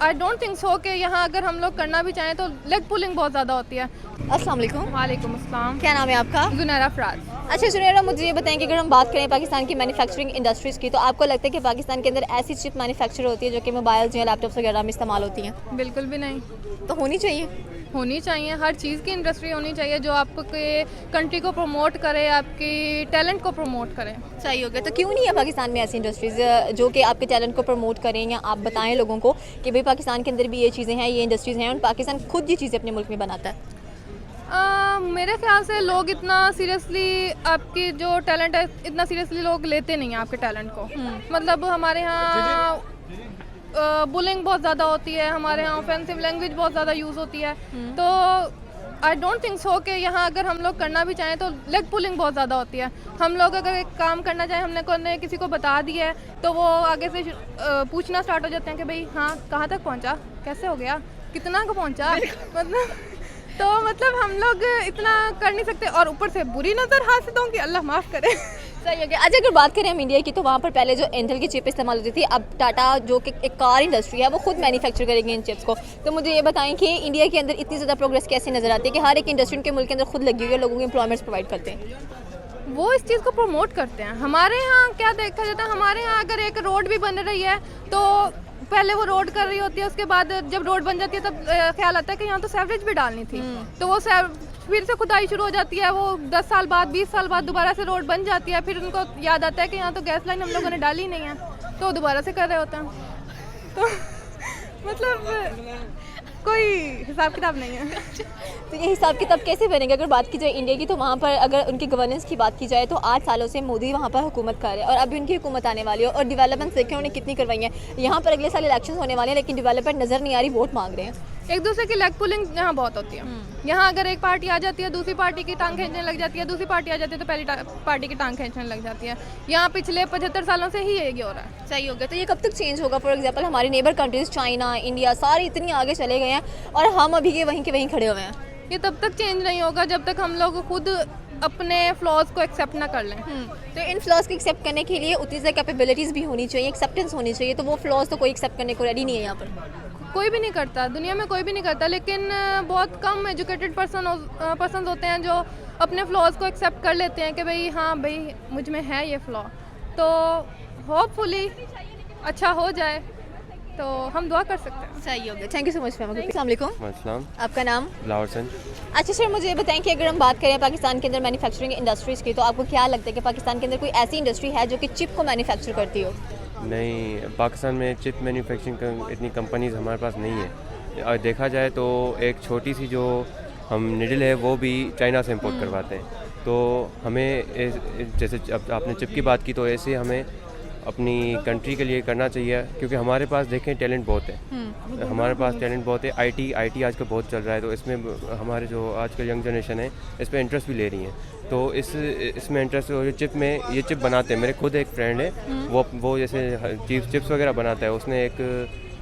I don't think so कि यहाँ अगर हम लोग करना भी चाहें तो लेग पुलिंग बहुत ज़्यादा होती है। अस्सलाम वालेकुम। वालेकुम अस्सलाम। क्या नाम है आपका? जुनैरा फराज। अच्छा सुनैरा, मुझे ये बताएं कि अगर हम बात करें पाकिस्तान की मैन्युफैक्चरिंग इंडस्ट्रीज़ की, तो आपको लगता है कि पाकिस्तान के अंदर ऐसी चिप मैन्युफैक्चर होती है जो कि मोबाइल्स या लैपटॉप्स वगैरह में इस्तेमाल होती हैं? बिल्कुल भी नहीं। तो होनी चाहिए। होनी चाहिए, हर चीज़ की इंडस्ट्री होनी चाहिए जो आपके कंट्री को प्रमोट करे, आपकी टैलेंट को प्रमोट करे। सही हो गया। तो क्यों नहीं है पाकिस्तान में ऐसी इंडस्ट्रीज़ जो कि आपके टैलेंट को प्रमोट करें, या आप बताएं लोगों को कि भाई पाकिस्तान के अंदर भी ये चीज़ें हैं, ये इंडस्ट्रीज़ हैं, और पाकिस्तान खुद ये चीज़ें अपने मुल्क में बनाता है? मेरे ख्याल से लोग इतना सीरियसली आपकी जो टैलेंट है, इतना सीरियसली लोग लेते नहीं हैं आपके टैलेंट को। मतलब हमारे यहाँ बुलिंग बहुत ज़्यादा होती है, हमारे यहाँ ऑफेंसिव लैंग्वेज बहुत ज़्यादा यूज़ होती है। तो आई डोंट थिंक सो कि यहाँ अगर हम लोग करना भी चाहें तो लेग पुलिंग बहुत ज़्यादा होती है। हम लोग अगर एक काम करना चाहें, हमने किसी को बता दिया है, तो वो आगे से पूछना स्टार्ट हो जाते हैं कि भाई हाँ कहाँ तक पहुँचा, कैसे हो गया, कितना का पहुँचा। मतलब हम लोग इतना कर नहीं सकते, और ऊपर से बुरी नज़र हासिदों की अल्लाह माफ़ करे। सही हो गया। अच्छा, अगर बात करें हम इंडिया की, तो वहाँ पर पहले जो इंटेल की चिप इस्तेमाल होती थी, अब टाटा जो कि एक कार इंडस्ट्री है वो खुद मैन्युफैक्चर करेंगे इन चिप्स को। तो मुझे ये बताएं कि इंडिया के अंदर इतनी ज़्यादा प्रोग्रेस कैसे नज़र आती है कि हर एक इंडस्ट्री उनके मुल्क के अंदर खुद लगी हुई है, लोगों को एम्प्लॉयमेंट्स प्रोवाइड करते हैं? वो इस चीज़ को प्रमोट करते हैं। हमारे यहाँ क्या देखा जाता है, हमारे यहाँ अगर एक रोड भी बन रही है तो पहले वो रोड कर रही होती है, उसके बाद जब रोड बन जाती है तब ख्याल आता है कि यहाँ तो सेवरेज भी डालनी थी, तो वो फिर से खुदाई शुरू हो जाती है। वो 10 साल बाद 20 साल बाद दोबारा से रोड बन जाती है, फिर उनको याद आता है कि यहाँ तो गैस लाइन हम लोगों ने डाली नहीं है, तो दोबारा से कर रहे होते हैं। तो मतलब कोई हिसाब किताब नहीं है। तो ये हिसाब किताब कैसे बनेगा? अगर बात की जाए इंडिया की, तो वहाँ पर अगर उनकी गवर्नेंस की बात की जाए तो 8 सालों से मोदी वहाँ पर हुकूमत कर रहे हैं, और अभी उनकी हुकूमत आने वाली है, और डेवलपमेंट्स देखें उन्होंने कितनी करवाई है। यहाँ पर अगले साल इलेक्शन होने वाले हैं, लेकिन डेवलपमेंट नज़र नहीं आ रही, वोट मांग रहे हैं। एक दूसरे की लेग पुलिंग यहाँ बहुत होती है। यहाँ अगर एक पार्टी आ जाती है, दूसरी पार्टी की टांग खींचने लग जाती है, दूसरी पार्टी आ जाती है तो पहली पार्टी की टांग खींचने लग जाती है। यहाँ पिछले 75 सालों से ही यही हो रहा है। सही हो गया। तो ये कब तक चेंज होगा? फॉर एग्जांपल हमारी नेबर कंट्रीज चाइना, इंडिया, सारे इतनी आगे चले गए हैं, और हम अभी के वहीं के वहीं खड़े हुए हैं। ये तब तक चेंज नहीं होगा जब तक हम लोग खुद अपने फ्लॉज को एक्सेप्ट ना कर लें। तो इन फ्लॉज को एक्सेप्ट करने के लिए उतनी ज़्यादा कैपेबिलिटीज़ भी होनी चाहिए, एक्सेप्टेंस होनी चाहिए। तो वो फ्लॉज तो कोई एक्सेप्ट करने को रेडी नहीं है यहाँ पर। कोई भी नहीं करता, दुनिया में कोई भी नहीं करता, लेकिन बहुत कम एजुकेटेड पर्सन होते हैं जो अपने फ्लॉज को एक्सेप्ट कर लेते हैं कि भाई हाँ भाई मुझ में है ये फ्लॉ। तो होपफुली अच्छा हो जाए, तो हम दुआ कर सकते हैं। सही हो गया। Thank you so much ma'am. अस्सलाम वालेकुम। अस्सलाम। आपका नाम? लाहौर। अच्छा सर, मुझे ये बताएं कि अगर हम बात करें पाकिस्तान के अंदर मैन्युफैक्चरिंग इंडस्ट्रीज़ की, तो आपको क्या लगता है कि पाकिस्तान के अंदर कोई ऐसी इंडस्ट्री है जो कि चिप को मैन्युफैक्चर करती हो? नहीं, पाकिस्तान में चिप मैन्युफैक्चरिंग इतनी कंपनीज़ हमारे पास नहीं है। और देखा जाए तो एक छोटी सी जो हम निडल है वो भी चाइना से इंपोर्ट करवाते हैं। तो हमें जैसे अब आपने चिप की बात की, तो ऐसे हमें अपनी कंट्री के लिए करना चाहिए, क्योंकि हमारे पास देखें टैलेंट बहुत है। हमारे पास टैलेंट बहुत है। आईटी आजकल बहुत चल रहा है, तो इसमें हमारे जो आजकल यंग जनरेशन है इस पर इंटरेस्ट भी ले रही हैं। तो इसमें इंटरेस्ट हो, चिप में ये चिप बनाते हैं। मेरे खुद एक फ्रेंड है, वो जैसे चिप्स वगैरह बनाता है। उसने एक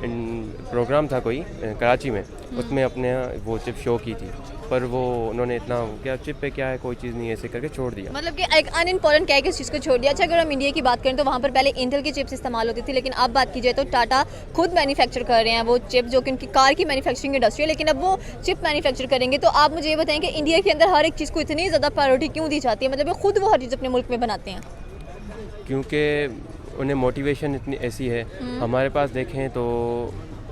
प्रोग्राम था कोई कराची में, उसमें अपने वो चिप शो की थी, पर वो उन्होंने इतना क्या चिप पे क्या है, कोई चीज़ नहीं, ऐसे करके छोड़ दिया। मतलब कि एक अनइम्पोर्टेंट क्या है कि इस चीज़ को छोड़ दिया। अच्छा, अगर हम इंडिया की बात करें तो वहाँ पर पहले इंटेल की चिप्स इस्तेमाल होती थी, लेकिन अब बात की जाए तो टाटा खुद मैन्युफैक्चर कर रहे हैं वो चिप, जो कि उनकी कार की मैन्युफैक्चरिंग इंडस्ट्री है, लेकिन अब वो चिप मैन्युफैक्चर करेंगे। तो आप मुझे ये बताएं कि इंडिया के अंदर हर एक चीज़ को इतनी ज़्यादा प्रायोरिटी क्यों दी जाती है? मतलब खुद वो हर चीज़ अपने मुल्क में बनाते हैं। क्योंकि उन्हें मोटिवेशन इतनी ऐसी है। हमारे पास देखें तो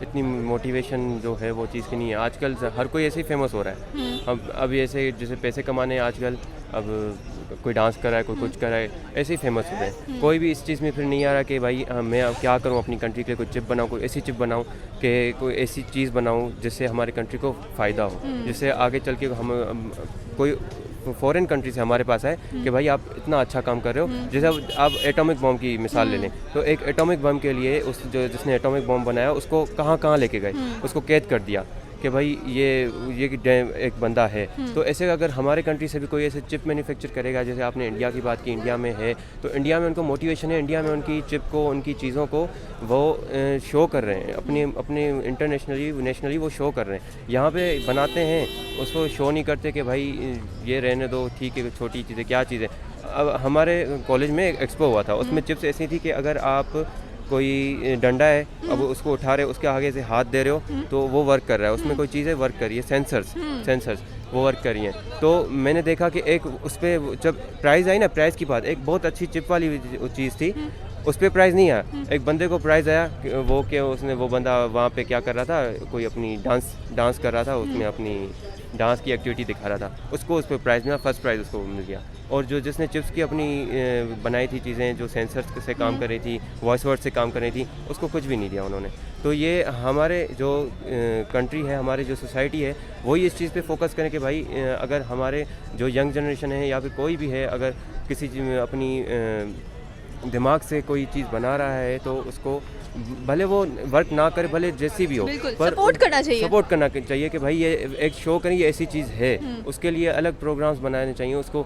इतनी मोटिवेशन जो है वो चीज़ की नहीं है। आजकल हर कोई ऐसे ही फेमस हो रहा है। अब ऐसे जैसे पैसे कमाने हैं आजकल, अब कोई डांस कर रहा है, कोई कुछ कर रहा है, ऐसे ही फेमस हो रहे हैं। कोई भी इस चीज़ में फिर नहीं आ रहा कि भाई मैं अब क्या करूं अपनी कंट्री के लिए, कोई चिप बनाऊं, कोई ऐसी चिप बनाऊं कि कोई ऐसी चीज़ बनाऊं जिससे हमारी कंट्री को फ़ायदा हो, जिससे आगे चल के हम कोई फॉरेन कंट्री से हमारे पास है कि भाई आप इतना अच्छा काम कर रहे हो। जैसे अब आप एटॉमिक बम की मिसाल ले लें, तो एक एटॉमिक बम के लिए जिसने एटॉमिक बम बनाया उसको कहाँ लेके गए, उसको कैद कर दिया कि भाई ये एक बंदा है। तो ऐसे अगर हमारे कंट्री से भी कोई ऐसे चिप मैन्युफैक्चर करेगा, जैसे आपने इंडिया की बात की, इंडिया में है, तो इंडिया में उनको मोटिवेशन है, इंडिया में उनकी चिप को, उनकी चीज़ों को वो शो कर रहे हैं, अपने इंटरनेशनली नेशनली वो शो कर रहे हैं। यहाँ पे बनाते हैं, उसको शो नहीं करते कि भाई ये रहने दो, ठीक है, छोटी चीज़ें क्या चीज़ें। अब हमारे कॉलेज में एक एक्सपो हुआ था, उसमें चिप्स ऐसी थी कि अगर आप कोई डंडा है, अब उसको उठा रहे हो, उसके आगे से हाथ दे रहे हो तो वो वर्क कर रहा है, उसमें कोई चीज़ें वर्क कर रही है, सेंसर्स वो वर्क कर रही हैं। तो मैंने देखा कि एक उस पर जब प्राइस आई ना, प्राइस की बात, एक बहुत अच्छी चिप वाली चीज़ थी, उस पर प्राइस नहीं आया। एक बंदे को प्राइस आया वो कि उसने, वो बंदा वहाँ पे क्या कर रहा था, कोई अपनी डांस कर रहा था, उसमें अपनी डांस की एक्टिविटी दिखा रहा था, उसको उस पर प्राइज़ मिला, फर्स्ट प्राइज़ उसको मिल गया। और जो जिसने चिप्स की अपनी बनाई थी चीज़ें, जो सेंसर्स से काम कर रही थी, वॉइस वर्ड से काम कर रही थी, उसको कुछ भी नहीं दिया उन्होंने। तो ये हमारे जो कंट्री है, हमारे जो सोसाइटी है, वही इस चीज़ पे फोकस करें कि भाई अगर हमारे जो यंग जनरेशन है या फिर कोई भी है, अगर किसी अपनी दिमाग से कोई चीज़ बना रहा है तो उसको भले वो वर्क ना करे, भले जैसी भी हो, पर सपोर्ट करना चाहिए कि भाई ये एक शो करें, ये ऐसी चीज़ है, उसके लिए अलग प्रोग्राम्स बनाने चाहिए, उसको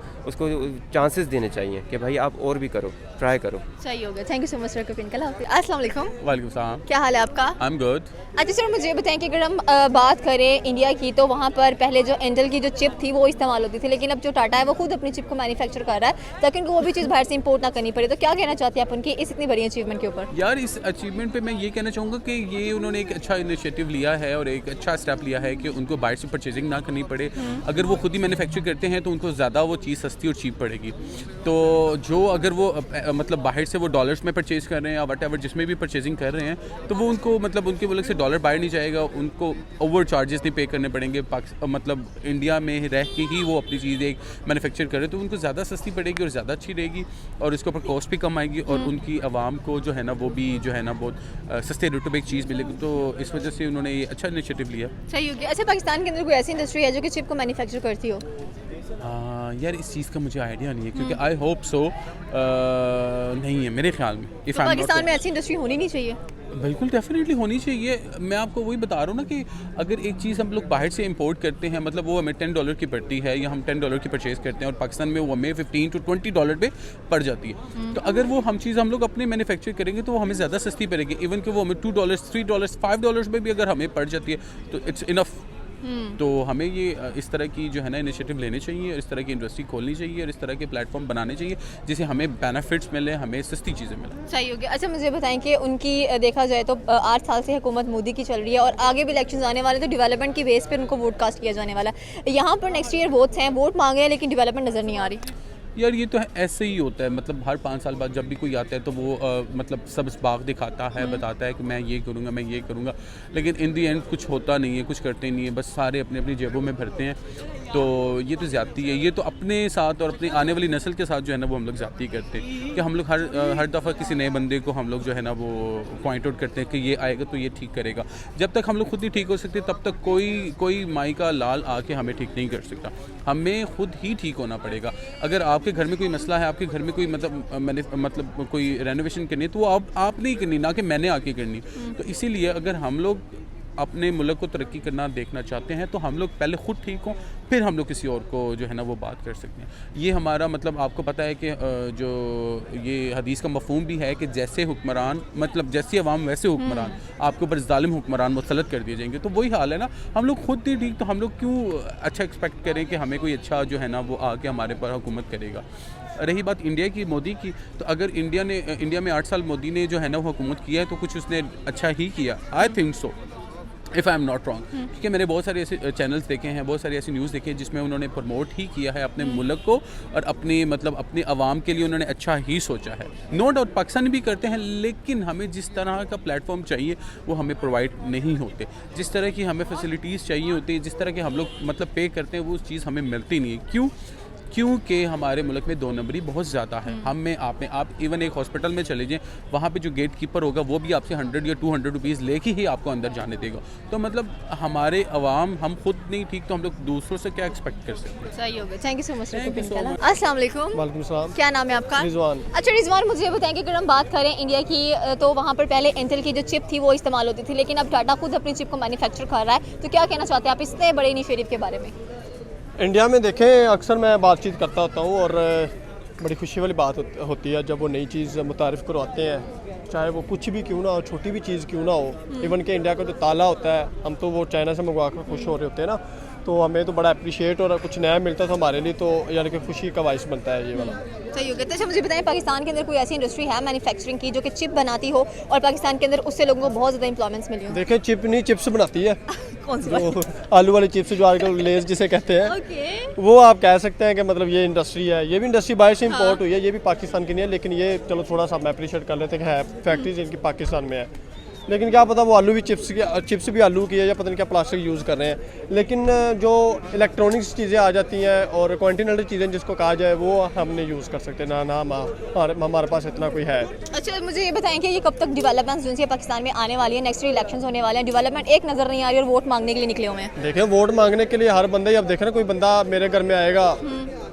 चांसेस देने चाहिए कि भाई आप और भी करो, ट्राई करो। सही हो गया। Thank you so much sir अस्सलाम वालेकुम। वालेकुम सलाम। क्या हाल है आपका? I am good. अच्छा सर, मुझे बताएं कि अगर हम बात करें इंडिया की, तो वहाँ पर पहले जो इंटेल की जो चिप थी वो इस्तेमाल होती थी, लेकिन अब जो टाटा है वो खुद अपनी चिप को मैन्युफैक्चर कर रहा है ताकि उनको वो भी चीज़ बाहर से इंपोर्ट ना करनी पड़े। तो क्या कहना चाहते हैं आप उनकी इस इतनी बड़ी अचीवमेंट के ऊपर? यार इस अचीवमेंट पे मैं ये कहना चाहूँगा कि ये उन्होंने एक अच्छा इनिशिएटिव लिया है और एक अच्छा स्टेप लिया है कि उनको बाहर से परचेजिंग ना करनी पड़े। अगर वो खुद ही मैन्युफैक्चर करते हैं तो उनको ज़्यादा वो चीज़ सस्ती और चीप पड़ेगी। तो जो अगर वो मतलब बाहर से वो डॉलर्स में परचेज़ कर रहे हैं या वट एवर जिसमें भी परचेजिंग कर रहे हैं, तो वो उनको मतलब उनके मुल्क से डॉलर बाहर नहीं जाएगा, उनको ओवर चार्जेस नहीं पे करने पड़ेंगे। मतलब इंडिया में रह के ही वो अपनी चीज़ एक मैन्युफैक्चर करे तो उनको ज़्यादा सस्ती पड़ेगी और ज़्यादा अच्छी रहेगी और उसके ऊपर कॉस्ट भी कम आएगी और उनकी आवाम को जो है ना वो भी जो है ना बहुत सस्ते रेटों पे एक चीज़ मिलेगी। तो इस वजह से उन्होंने ये अच्छा इनिशिएटिव लिया। सही हो गया। अच्छा, पाकिस्तान के अंदर कोई ऐसी इंडस्ट्री है जो कि चिप को मैन्युफैक्चर करती हो? यार इस चीज़ का मुझे आइडिया नहीं है क्योंकि आई होप सो नहीं है मेरे ख्याल में। तो पाकिस्तान में ऐसी इंडस्ट्री होनी नहीं चाहिए? बिल्कुल डेफिनेटली होनी चाहिए। मैं आपको वही बता रहा हूँ ना कि अगर एक चीज़ हम लोग बाहर से इंपोर्ट करते हैं, मतलब वो हमें $10 की पड़ती है या हम $10 की परचेज़ करते हैं और पाकिस्तान में वो हमें $15 to $20 पे पड़ जाती है। तो अगर वो हम चीज़ हम लोग अपने मैन्युफैक्चर करेंगे तो वो हमें ज़्यादा सस्ती पड़ेगी। इवन कि वो हमें $2, $3, $5 में भी अगर हमें पड़ जाती है तो इट्स इनफ। तो हमें ये इस तरह की जो है ना इनिशिएटिव लेने चाहिए और इस तरह की इंडस्ट्री खोलनी चाहिए और इस तरह के प्लेटफॉर्म बनाने चाहिए जिससे हमें बेनिफिट्स मिले, हमें सस्ती चीज़ें मिलें। सही हो गया। अच्छा, मुझे बताएं कि उनकी देखा जाए तो 8 साल से हुकूमत मोदी की चल रही है और आगे भी इलेक्शंस आने वाले, तो डेवलपमेंट की बेस पर उनको वोट कास्ट किया जाने वाला है। यहाँ पर नेक्स्ट ईयर वोट्स हैं, वोट मांगे हैं लेकिन डेवलपमेंट नज़र नहीं आ रही। यार ये तो ऐसे ही होता है, मतलब हर 5 साल बाद जब भी कोई आता है तो वो मतलब सब बाग दिखाता है, बताता है कि मैं ये करूँगा, मैं ये करूँगा, लेकिन इन दी एंड कुछ होता नहीं है, कुछ करते नहीं है, बस सारे अपनी अपनी जेबों में भरते हैं। तो ये तो ज़्यादती है, ये तो अपने साथ और अपनी आने वाली नस्ल के साथ जो है ना वो हम लोग ज़्यादती करते हैं कि हम लोग हर दफ़ा किसी नए बंदे को हम लोग जो है ना वो पॉइंट आउट करते हैं कि ये आएगा तो ये ठीक करेगा। जब तक हम लोग खुद नहीं ठीक हो सकते तब तक कोई माई का लाल आके हमें ठीक नहीं कर सकता। हमें खुद ही ठीक होना पड़ेगा। अगर आपके घर में कोई मसला है, आपके घर में कोई मतलब कोई रेनोवेशन करनी है तो वो आप नहीं करनी, ना कि मैंने आके करनी। तो इसीलिए अगर हम लोग अपने मुल्क को तरक्की करना देखना चाहते हैं तो हम लोग पहले ख़ुद ठीक हों, फिर हम लोग किसी और को जो है ना वो बात कर सकते हैं। ये हमारा मतलब आपको पता है कि जो ये हदीस का मफहूम भी है कि जैसे हुक्मरान मतलब जैसी अवाम वैसे हुक्मरान, आपके ऊपर जालिम हुक्मरान मुसल्लत कर दिए जाएंगे। तो वही हाल है ना, हम लोग खुद ही ठीक तो हम लोग क्यों अच्छा एक्सपेक्ट करें कि हमें कोई अच्छा जो है ना वो आके हमारे पर हुकूमत करेगा। रही बात इंडिया की, मोदी की, तो अगर इंडिया में 8 साल मोदी ने जो है ना वो हुकूमत किया है तो कुछ उसने अच्छा ही किया। I think so, if I am not wrong. क्योंकि मैंने बहुत सारे ऐसे चैनल्स देखे हैं, बहुत सारी ऐसी न्यूज़ देखे हैं जिसमें उन्होंने प्रमोट ही किया है अपने मुल्क को और अपने आवाम के लिए उन्होंने अच्छा ही सोचा है। नो डाउट पाकिस्तान भी करते हैं, लेकिन हमें जिस तरह का प्लेटफॉर्म चाहिए वो हमें प्रोवाइड नहीं होते। जिस तरह की हमें फैसिलिटीज़ चाहिए होती है, जिस तरह के हम लोग मतलब पे करते हैं, वो चीज़ हमें मिलती नहीं है। क्योंकि हमारे मुल्क में 2 नंबरी बहुत ज़्यादा है। हम में आप इवन एक हॉस्पिटल में चले जाएं, वहाँ पे जो गेट कीपर होगा वो भी आपसे 100 या 200 रुपीज़ लेके ही आपको अंदर जाने देगा। तो मतलब हमारे अवाम, हम खुद नहीं ठीक तो हम लोग दूसरों से क्या एक्सपेक्ट कर सकते हैं। सही हो गया। Thank you so much. अस्सलाम वालेकुम। वालेकुम सलाम। क्या नाम है आपका? रिजवान। अच्छा रिजवान, मुझे बताएं कि अगर हम बात करें इंडिया की, तो वहाँ पर पहले इंटेल की जो चिप थी वो इस्तेमाल होती थी, लेकिन अब टाटा खुद अपनी चिप को मैन्युफैक्चर कर रहा है। तो क्या कहना चाहते हैं आप इतने बड़े इनिशिएटिव के बारे में? इंडिया में देखें, अक्सर मैं बातचीत करता होता हूँ और बड़ी खुशी वाली बात होती है जब वो नई चीज़ मुतारिफ़ करवाते हैं, चाहे वो कुछ भी क्यों ना हो, छोटी भी चीज़ क्यों ना हो। इवन कि इंडिया का जो ताला होता है, हम तो वो चाइना से मंगवा कर खुश हो रहे होते हैं ना। तो हमें तो बड़ा अप्रिशिएट और कुछ नया मिलता तो हमारे लिए तो यानी कि खुशी का बाइस बनता है ये वाला। सही हो गया। तो अच्छा मुझे बताएं, पाकिस्तान के अंदर कोई ऐसी इंडस्ट्री है मैन्युफैक्चरिंग की जो कि चिप बनाती हो और पाकिस्तान के अंदर उससे लोगों को बहुत ज़्यादा एम्प्लॉयमेंट्स मिली हो? देखें चिप नहीं चिप्स बनाती है कौन सी जो आलू वाली चिप्स जो आजकल लेस जिसे कहते हैं ओके। वो आप कह सकते हैं कि मतलब ये इंडस्ट्री है, ये भी इंडस्ट्री बाहर से इंपोर्ट हुई है, ये भी पाकिस्तान की नहीं है, लेकिन ये चलो थोड़ा सा हम अप्रिशिएट कर लेते हैं कि है फैक्ट्रीज इनकी पाकिस्तान में है। लेकिन क्या पता वो आलू भी चिप्स भी आलू की है या पता नहीं क्या प्लास्टिक यूज़ कर रहे हैं। लेकिन जो इलेक्ट्रॉनिक्स चीज़ें आ जाती हैं और कॉन्टिनेंटल चीज़ें जिसको कहा जाए वो हम नहीं यूज़ कर सकते ना हमारे पास इतना कोई है। अच्छा मुझे ये बताएं कि ये कब तक डेवलपमेंट्स जो है पाकिस्तान में आने वाली है? नेक्स्ट इलेक्शंस होने वाले हैं, डेवलपमेंट एक नज़र नहीं आ रही और वोट मांगने के लिए निकले हुए हैं। देखें वोट मांगने के लिए हर बंदा ही, अब देखें ना कोई बंदा मेरे घर में आएगा,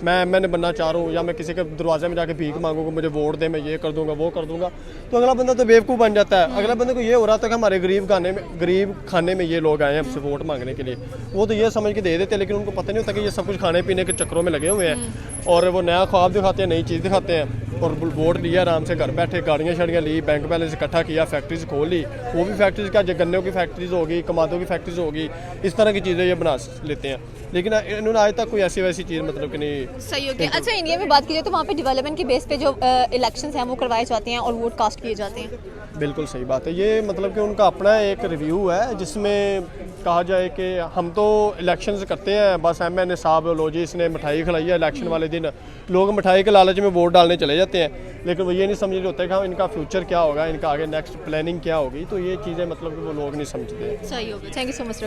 मैंने बनना चाह रहा हूँ या मैं किसी के दरवाजे में जाके भीख मांगूंगा मुझे वोट दे, मैं ये कर दूंगा वो कर दूंगा, तो अगला बंदा तो बेवकूफ़ बन जाता है। अगला बंदे को ये हो रहा था कि हमारे गरीब खाने में ये लोग आए हैं हमसे वोट मांगने के लिए, वो तो ये समझ के दे देते हैं, लेकिन उनको पता नहीं होता कि ये सब कुछ खाने पीने के चक्करों में लगे हुए हैं और वो नया ख्वाब दिखाते हैं, नई चीज़ दिखाते हैं और वोट लिया आराम से घर बैठे, गाड़ियाँ शाड़ियाँ ली, बैंक बैलेंस इकट्ठा किया, फैक्ट्रीज खोल ली, वो भी फैक्ट्रीज क्या गन्नों की फैक्ट्रीज होगी, कमादों की फैक्ट्रीज होगी, इस तरह की चीज़ें ये बना लेते हैं। लेकिन इन्होंने आज तक कोई ऐसी वैसी चीज़ मतलब कि नहीं। सही हो गया। अच्छा इंडिया में बात की जाए तो वहाँ पे डेवलपमेंट के बेस पे जो इलेक्शंस हैं वो करवाए जाते हैं और वोट कास्ट किए जाते हैं। बिल्कुल सही बात है, ये मतलब कि उनका अपना एक रिव्यू है जिसमें कहा जाए कि हम तो इलेक्शंस करते हैं, बस MNA साहब लो जी इसने मिठाई खिलाई है, इलेक्शन वाले दिन लोग मिठाई के लालच में वोट डालने चले जाते हैं, लेकिन वो ये नहीं समझ रहे होते कि हाँ इनका फ्यूचर क्या होगा, इनका आगे नेक्स्ट प्लानिंग क्या होगी, तो ये चीज़ें मतलब कि वो लोग नहीं समझते। सही हो गया। Thank you so much.